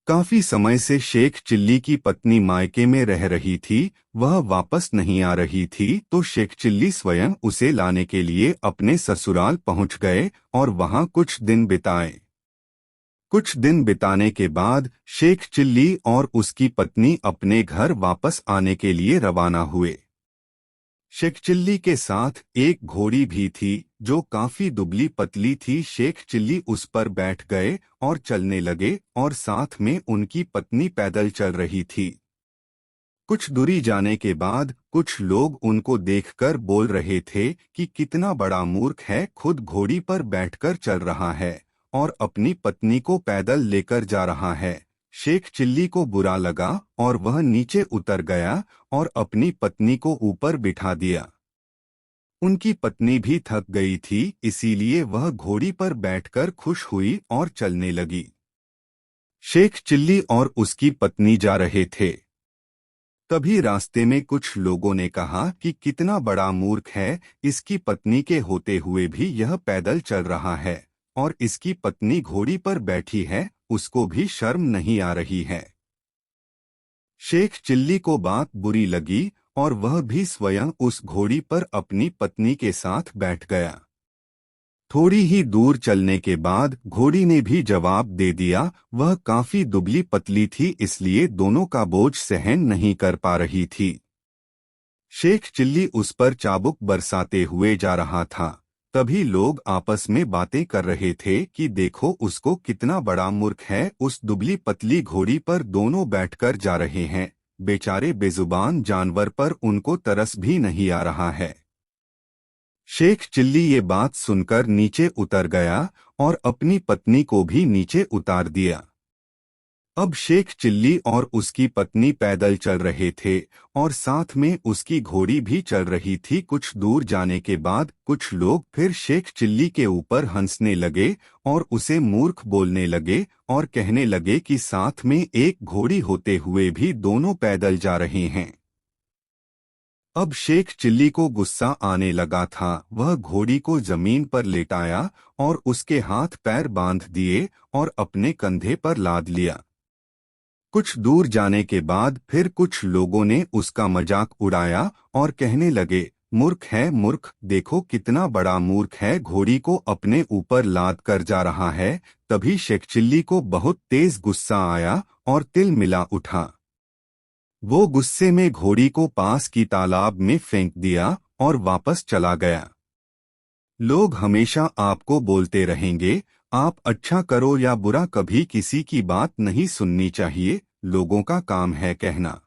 काफी समय से शेख चिल्ली की पत्नी मायके में रह रही थी। वह वापस नहीं आ रही थी तो शेख चिल्ली स्वयं उसे लाने के लिए अपने ससुराल पहुंच गए और वहां कुछ दिन बिताए। कुछ दिन बिताने के बाद शेख चिल्ली और उसकी पत्नी अपने घर वापस आने के लिए रवाना हुए। शेख चिल्ली के साथ एक घोड़ी भी थी जो काफी दुबली पतली थी। शेख चिल्ली उस पर बैठ गए और चलने लगे और साथ में उनकी पत्नी पैदल चल रही थी। कुछ दूरी जाने के बाद कुछ लोग उनको देखकर बोल रहे थे कि कितना बड़ा मूर्ख है, खुद घोड़ी पर बैठकर चल रहा है और अपनी पत्नी को पैदल लेकर जा रहा है। शेख चिल्ली को बुरा लगा और वह नीचे उतर गया और अपनी पत्नी को ऊपर बिठा दिया। उनकी पत्नी भी थक गई थी, इसीलिए वह घोड़ी पर बैठकर खुश हुई और चलने लगी। शेख चिल्ली और उसकी पत्नी जा रहे थे। तभी रास्ते में कुछ लोगों ने कहा कि कितना बड़ा मूर्ख है, इसकी पत्नी के होते हुए भी यह पैदल चल रहा है और इसकी पत्नी घोड़ी पर बैठी है, उसको भी शर्म नहीं आ रही है। शेख चिल्ली को बात बुरी लगी और वह भी स्वयं उस घोड़ी पर अपनी पत्नी के साथ बैठ गया। थोड़ी ही दूर चलने के बाद घोड़ी ने भी जवाब दे दिया। वह काफी दुबली पतली थी, इसलिए दोनों का बोझ सहन नहीं कर पा रही थी। शेख चिल्ली उस पर चाबुक बरसाते हुए जा रहा था। तभी लोग आपस में बातें कर रहे थे कि देखो उसको, कितना बड़ा मूर्ख है, उस दुबली पतली घोड़ी पर दोनों बैठकर जा रहे हैं। बेचारे बेजुबान जानवर पर उनको तरस भी नहीं आ रहा है। शेख चिल्ली ये बात सुनकर नीचे उतर गया और अपनी पत्नी को भी नीचे उतार दिया। अब शेख चिल्ली और उसकी पत्नी पैदल चल रहे थे और साथ में उसकी घोड़ी भी चल रही थी। कुछ दूर जाने के बाद कुछ लोग फिर शेख चिल्ली के ऊपर हंसने लगे और उसे मूर्ख बोलने लगे और कहने लगे कि साथ में एक घोड़ी होते हुए भी दोनों पैदल जा रहे हैं। अब शेख चिल्ली को गुस्सा आने लगा था। वह घोड़ी को जमीन पर लेटाया और उसके हाथ पैर बांध दिए और अपने कंधे पर लाद लिया। कुछ दूर जाने के बाद फिर कुछ लोगों ने उसका मजाक उड़ाया और कहने लगे, मूर्ख है मूर्ख, देखो कितना बड़ा मूर्ख है, घोड़ी को अपने ऊपर लाद कर जा रहा है। तभी शेख चिल्ली को बहुत तेज गुस्सा आया और तिल मिला उठा। वो गुस्से में घोड़ी को पास की तालाब में फेंक दिया और वापस चला गया। लोग हमेशा आपको बोलते रहेंगे, आप अच्छा करो या बुरा, कभी किसी की बात नहीं सुननी चाहिए। लोगों का काम है कहना।